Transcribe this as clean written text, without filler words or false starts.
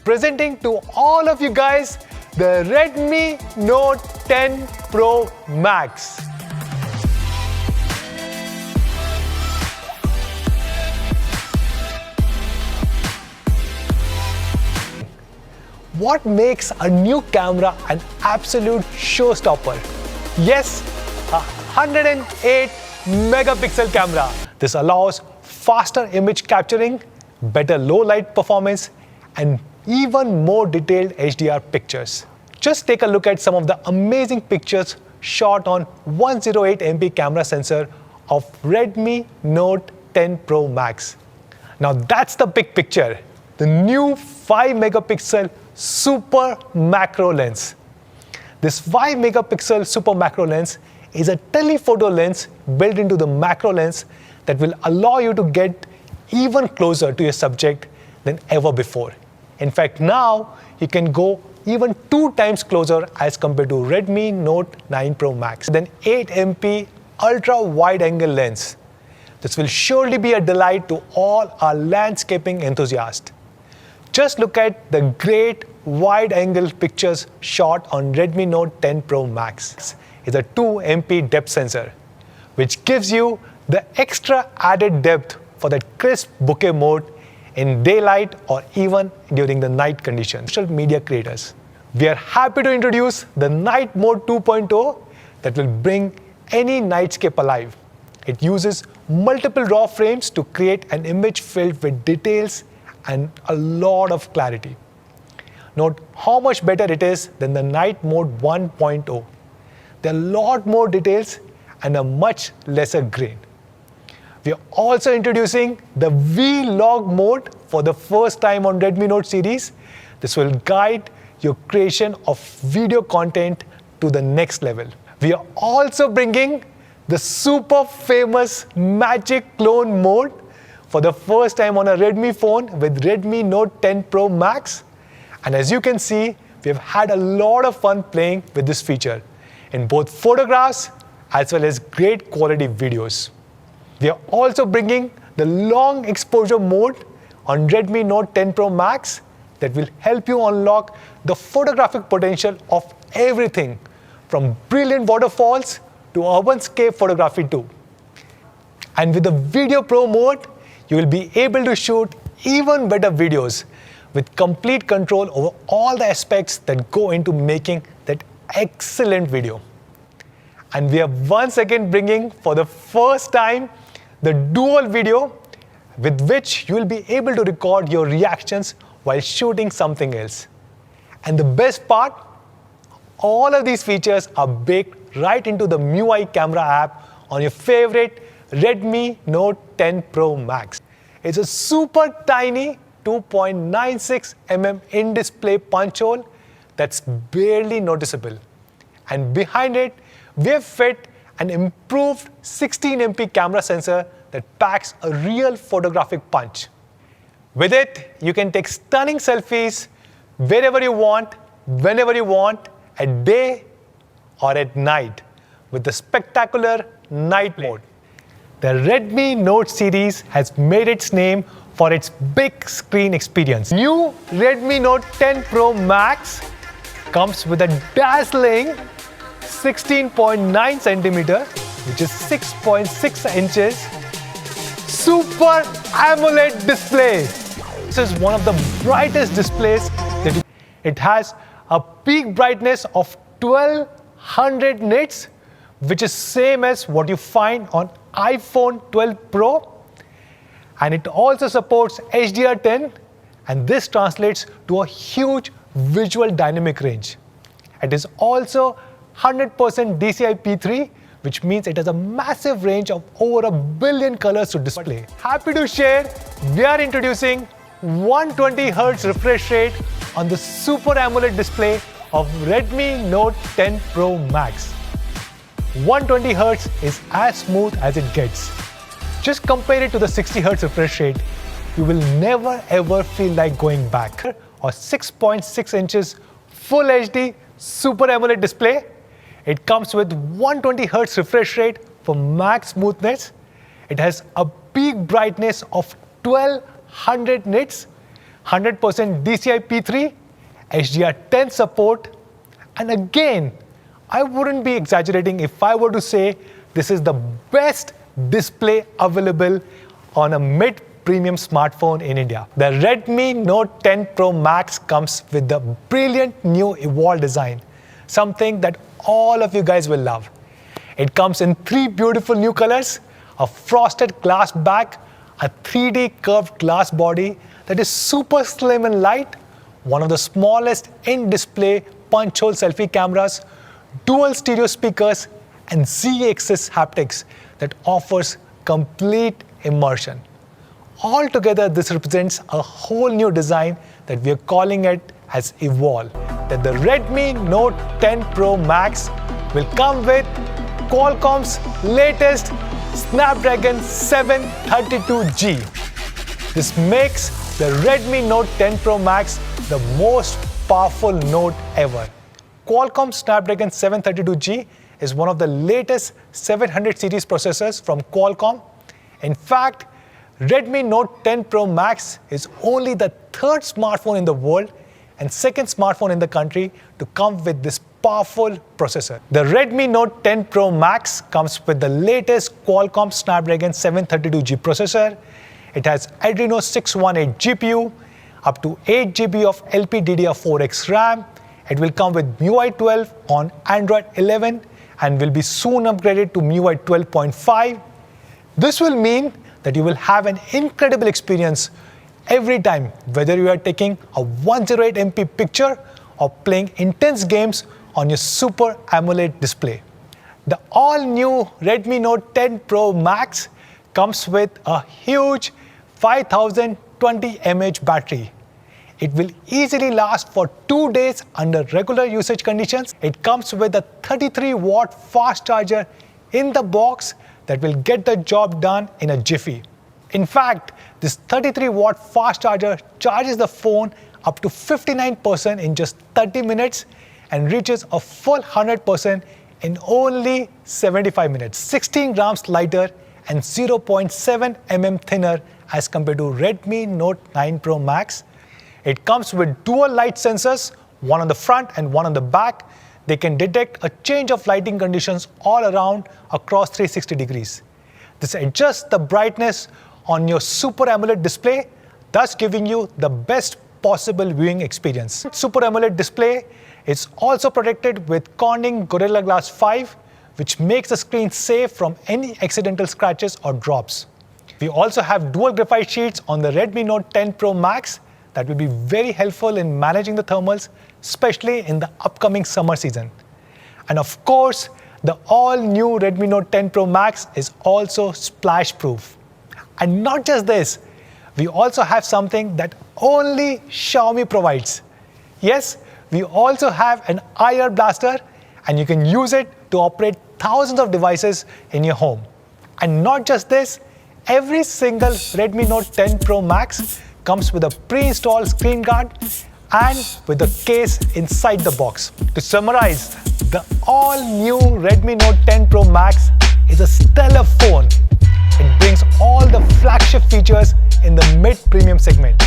Presenting to all of you guys the Redmi Note 10 Pro Max. What makes a new camera an absolute showstopper? Yes, a 108 megapixel camera. This allows faster image capturing, better low light performance, and even more detailed HDR pictures. Just take a look at some of the amazing pictures shot on 108 MP camera sensor of Redmi Note 10 Pro Max. Now that's the big picture. The new 5 megapixel super macro lens. This 5 megapixel super macro lens is a telephoto lens built into the macro lens that will allow you to get even closer to your subject than ever before. In fact, now you can go even 2 times closer as compared to Redmi Note 9 Pro Max. Then 8 MP ultra wide angle lens. This will surely be a delight to all our landscaping enthusiasts. Just look at the great wide-angle pictures shot on Redmi Note 10 Pro Max. It's a 2 MP depth sensor, which gives you the extra added depth for that crisp bokeh mode in daylight or even during the night conditions. Social media creators. We are happy to introduce the Night Mode 2.0 that will bring any nightscape alive. It uses multiple raw frames to create an image filled with details and a lot of clarity. Note how much better it is than the Night Mode 1.0. There are a lot more details and a much lesser grain. We are also introducing the Vlog mode for the first time on Redmi Note series. This will guide your creation of video content to the next level. We are also bringing the super famous Magic Clone mode for the first time on a Redmi phone with Redmi Note 10 Pro Max. And as you can see, we have had a lot of fun playing with this feature in both photographs as well as great quality videos. We are also bringing the long exposure mode on Redmi Note 10 Pro Max that will help you unlock the photographic potential of everything from brilliant waterfalls to urbanscape photography too. And with the Video Pro mode, you will be able to shoot even better videos with complete control over all the aspects that go into making that excellent video. And we are once again bringing for the first time the dual video with which you will be able to record your reactions while shooting something else. And the best part, all of these features are baked right into the MIUI camera app on your favorite Redmi Note 10 Pro Max. It's a super tiny 2.96 mm in-display punch hole that's barely noticeable. And behind it, we have fit an improved 16 MP camera sensor that packs a real photographic punch. With it, you can take stunning selfies wherever you want, whenever you want, at day or at night with the spectacular night mode. The Redmi Note series has made its name for its big screen experience. New Redmi Note 10 Pro Max comes with a dazzling 16.9 centimeter, which is 6.6 inches, Super AMOLED display. This is one of the brightest displays that it has a peak brightness of 1200 nits, which is same as what you find on iPhone 12 Pro. And it also supports HDR10, and this translates to a huge visual dynamic range. It is also 100% DCI-P3, which means it has a massive range of over 1 billion colors to display. Happy to share, we are introducing 120Hz refresh rate on the Super AMOLED display of Redmi Note 10 Pro Max. 120Hz is as smooth as it gets. Just compare it to the 60Hz refresh rate. You will never ever feel like going back. Or 6.6 inches Full HD Super AMOLED display. It comes with 120Hz refresh rate for max smoothness. It has a peak brightness of 1200 nits, 100% DCI-P3, HDR10 support, and again, I wouldn't be exaggerating if I were to say this is the best display available on a mid-premium smartphone in India. The Redmi Note 10 Pro Max comes with the brilliant new Evolve design, something that all of you guys will love. It comes in 3 beautiful new colors: a frosted glass back, a 3D curved glass body that is super slim and light, one of the smallest in-display punch-hole selfie cameras, dual stereo speakers, and Z-axis haptics that offers complete immersion. Altogether, this represents a whole new design that we are calling it as Evolve. That the Redmi Note 10 Pro Max will come with Qualcomm's latest Snapdragon 732G. This makes the Redmi Note 10 Pro Max the most powerful Note ever. Qualcomm Snapdragon 732G is one of the latest 700 series processors from Qualcomm. In fact, Redmi Note 10 Pro Max is only the 3rd smartphone in the world and 2nd smartphone in the country to come with this powerful processor. The Redmi Note 10 Pro Max comes with the latest Qualcomm Snapdragon 732G processor. It has Adreno 618 GPU, up to 8 GB of LPDDR4X RAM. It will come with MIUI 12 on Android 11 and will be soon upgraded to MIUI 12.5. This will mean that you will have an incredible experience every time, whether you are taking a 108MP picture or playing intense games on your Super AMOLED display. The all-new Redmi Note 10 Pro Max comes with a huge 5020 mAh battery. It will easily last for 2 days under regular usage conditions. It comes with a 33-watt fast charger in the box that will get the job done in a jiffy. In fact, this 33-watt fast charger charges the phone up to 59% in just 30 minutes and reaches a full 100% in only 75 minutes. 16 grams lighter and 0.7 mm thinner as compared to Redmi Note 9 Pro Max. It comes with dual light sensors, one on the front and one on the back. They can detect a change of lighting conditions all around across 360 degrees. This adjusts the brightness on your Super AMOLED display, thus giving you the best possible viewing experience. Super AMOLED display is also protected with Corning Gorilla Glass 5, which makes the screen safe from any accidental scratches or drops. We also have dual graphite sheets on the Redmi Note 10 Pro Max that will be very helpful in managing the thermals, especially in the upcoming summer season. And of course, the all-new Redmi Note 10 Pro Max is also splash-proof. And not just this, we also have something that only Xiaomi provides. Yes, we also have an IR blaster, and you can use it to operate thousands of devices in your home. And not just this, every single Redmi Note 10 Pro Max comes with a pre-installed screen guard and with a case inside the box. To summarize, the all-new Redmi Note 10 Pro Max is a stellar phone. It brings all the flagship features in the mid-premium segment.